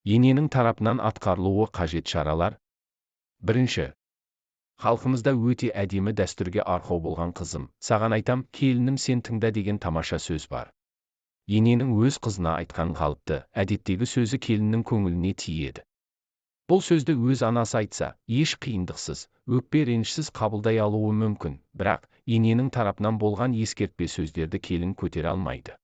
Ененің тарапынан атқарылуы қажет шаралар. Бірінші. Халқымызда өте әдемі дәстүрге арқау болған қызым, саған айтам, келінім сен тыңда деген тамаша сөз бар. Ененің өз қызына айтқан қалыпты, әдеттегі сөзі келіннің көңіліне тиеді. Бұл сөзді өз анасы айтса, еш қиындықсыз, өкпе ренішсіз қабылдай алуы мүмкін, бірақ ененің тарапынан болған ескертпе сөздерді келін көтере алмайды.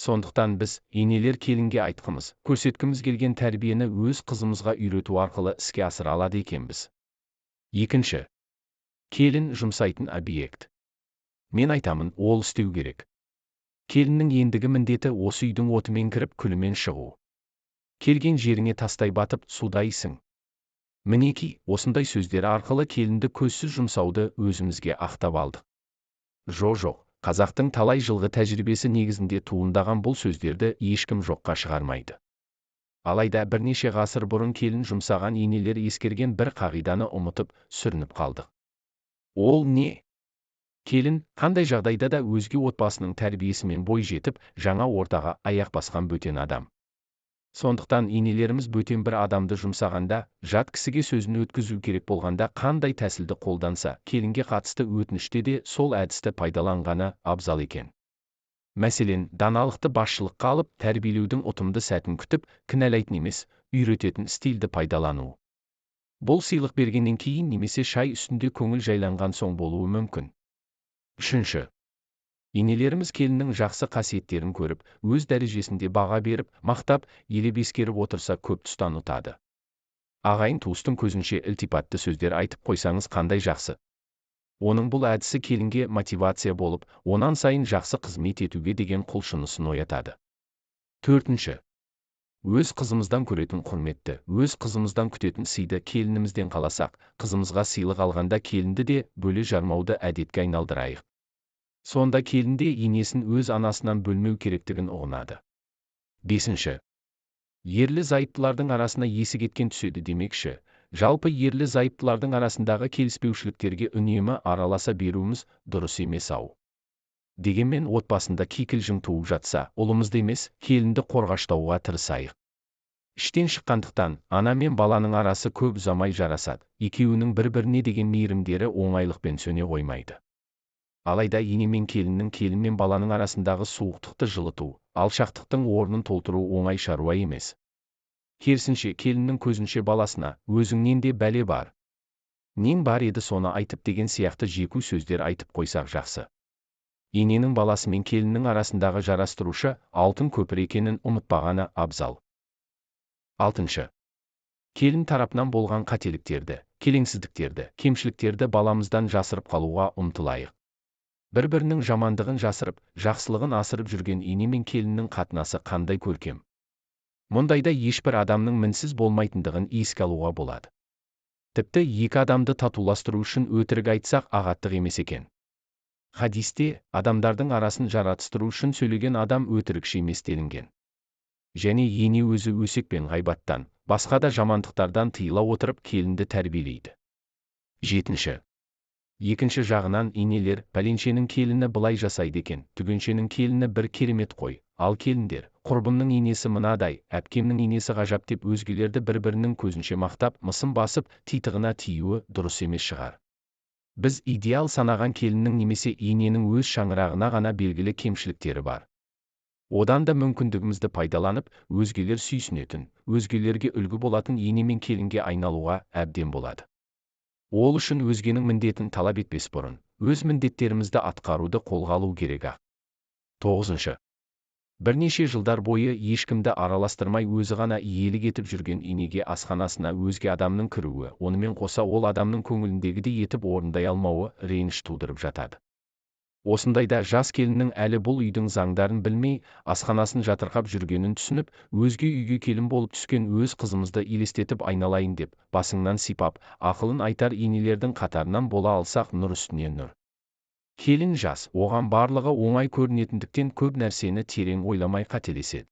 Сондықтан біз, енелер келінге айтқымыз, көрсеткіміз келген тәрбиені өз қызымызға үйрету арқылы іске асыра алады екенбіз. Екінші. Келін жұмсайтын объект. Мен айтамын, ол істеу керек. Келіннің ендігі міндеті осы үйдің отымен кіріп күлімен шығу. Келген жеріңе тастай батып, судайсың. Мінеки, осындай сөздер арқылы келінді көзсіз жұмсауды өзімізге ақтап алдық. Жоқ, қазақтың талай жылғы тәжірибесі негізінде туындаған бұл сөздерді ешкім жоққа шығармайды. Алайда бірнеше ғасыр бұрын келін жұмсаған енелер ескерген бір қағиданы ұмытып, сүрініп қалдық. Ол не? Келін, қандай жағдайда да өзге отбасының тәрбиесімен бой жетіп, жаңа ортаға аяқ басқан бөтен адам. Сондықтан енелеріміз бөтен бір адамды жұмсағанда, жат кісіге сөзін өткізу керек болғанда қандай тәсілді қолданса, келінге қатысты өтініште де сол әдісті пайдаланғаны абзал екен. Мәселен, даналықты басшылыққа алып, тәрбиелеудің ұтымды сәтін күтіп, кінәлайтын емес, үйрететін стильді пайдалану. Бұл сыйлық бергеннен кейін немесе шай үстінде көңіл жайланған соң болуы мүмкін. Үшінші. Енелеріміз келіннің жақсы қасиеттерін көріп, өз дәрежесінде баға беріп, мақтап, елеп ескеріп отырса көп тұстан ұтады. Ағайын туыстың көзінше ілтипатты сөздер айтып қойсаңыз қандай жақсы. Оның бұл әдісі келінге мотивация болып, онан сайын жақсы қызмет етуге деген құлшынысын оятады. Төртінші. Өз қызымыздан көретін құрметті, өз қызымыздан күтетін сыйды келінімізден қаласақ, қызымызға сыйлық алғанда келінді де бөле жармауды әдетке айналдырайық. Сонда келінде енесін өз анасынан бөлмеу керектігін ұғынады. Бесінші. Ерлі зайыптылардың арасына есі кеткен түседі демекші. Жалпы ерлі зайыптылардың арасындағы келіспеушіліктерге үнемі араласа беруіміз дұрыс емес ау. Дегенмен отбасында кикілжің туып жатса, ұлымызды емес, келінді қорғаштауға тырысайық. Іштен шыққандықтан, ана мен баланың арасы көп ұзамай жарасады, екеуінің бір-біріне деген мейірімдері оңайлықпен сөне қоймайды. Алайда ене мен келіннің, келін мен баланың арасындағы суықтықты жылыту, алшақтықтың орнын толтыру оңай шаруа емес. Керісінше келіннің көзінше баласына, өзіңнен де бәле бар. Нең бар еді соны айтып деген сияқты жеку сөздер айтып қойсақ жақсы. Ененің баласы мен келіннің арасындағы жарастырушы алтын көпір екенін ұмытпағаны абзал. Алтыншы. Келін тарапынан болған қателіктерді, келеңсіздіктерді, кемшіліктерді баламыздан жасырып қалуға ұмтылайық. Бір-бірінің жамандығын жасырып, жақсылығын асырып жүрген ене мен келіннің қатынасы қандай көркем. Мұндайда ешбір адамның мінсіз болмайтындығын еске алуға болады. Тіпті екі адамды татуластыру үшін өтірік айтсақ ағаттық емес екен. Хадисте, адамдардың арасын жаратыстыру үшін сөйлеген адам өтірікші емес делінген. Және ене өзі өсек пен ғайбаттан, басқа да жамандықтардан тыйыла отырып келінді тәрбиелейді. Жетінші. Екінші жағынан енелер, пәленшенің келіні былай жасайды екен, түгеншенің келіні бір керемет қой, ал келіндер, құрбымның енесі мынадай, әпкемнің енесі ғажап деп өзгелерді бір-бірінің көзінше мақтап, мысын басып, титығына тиюі дұрыс емес шығар. Біз идеал санаған келіннің немесе ененің өз шаңырағына ғана белгілі кемшіліктері бар. Одан да мүмкіндігімізді пайдаланып, өзгелер сүйсінетін, өзгелерге үлгі болатын ене мен келінге айналуға әбден болады. Ол үшін өзгенің міндетін талап етпес бұрын, өз міндеттерімізді атқаруды қолға алу керек. Тоғызыншы. Бірнеше жылдар бойы ешкімді араластырмай өзі ғана иелік етіп жүрген енеге асханасына өзге адамның кіруі, онымен қоса ол адамның көңіліндегідей етіп орындай алмауы реніш тудырып жатады. Осындайда жас келіннің әлі бұл үйдің заңдарын білмей, асханасын жатырқап жүргенін түсініп, өзге үйге келін болып түскен өз қызымызды елестетіп айналайын деп, басыңнан сипап, ақылын айтар енелердің қатарынан бола алсақ нұр үстіне нұр. Келін жас, оған барлығы оңай көрінетіндіктен көп нәрсені терең ойламай қателеседі.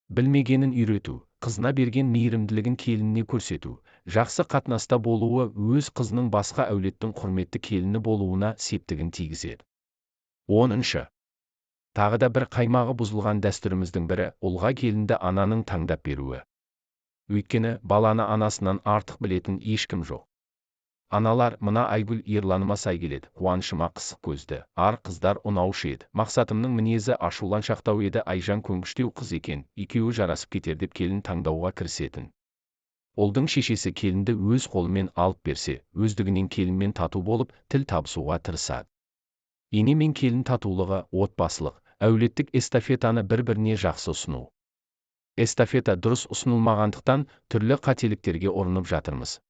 Білмегенін үйрету, қызына берген мейірімділігін келініне көрсету, жақсы қатынаста болуы өз қызының басқа әулеттің құрметті келіні болуына септігін тигізеді. 10. Тағы да бір қаймағы бұзылған дәстүріміздің бірі, ұлға келінді ананың таңдап беруі. Өйткені баланы анасынан артық білетін ешкім жоқ. Аналар, мына Айгүл ерланымасай келеді, қуанышыма қысық көзді, ар қыздар ұнаушы еді. Мақсатымның мінезі ашуланшақтау еді, Айжан көнгіштеу қыз екен, екеуі жарасып кетер деп келін таңдауға кірісетін. Олдың шешесі келінді өз қолымен алып берсе, өздігінен келінмен тату болып, тіл табысуға тырысады. Ене мен келін татулығы, отбасылық, әулеттік эстафетаны бір-біріне жақсы ұсыну. Эстафета дұрыс ұсынылмағандықтан түрлі қателіктерге ұрынып жатырмыз.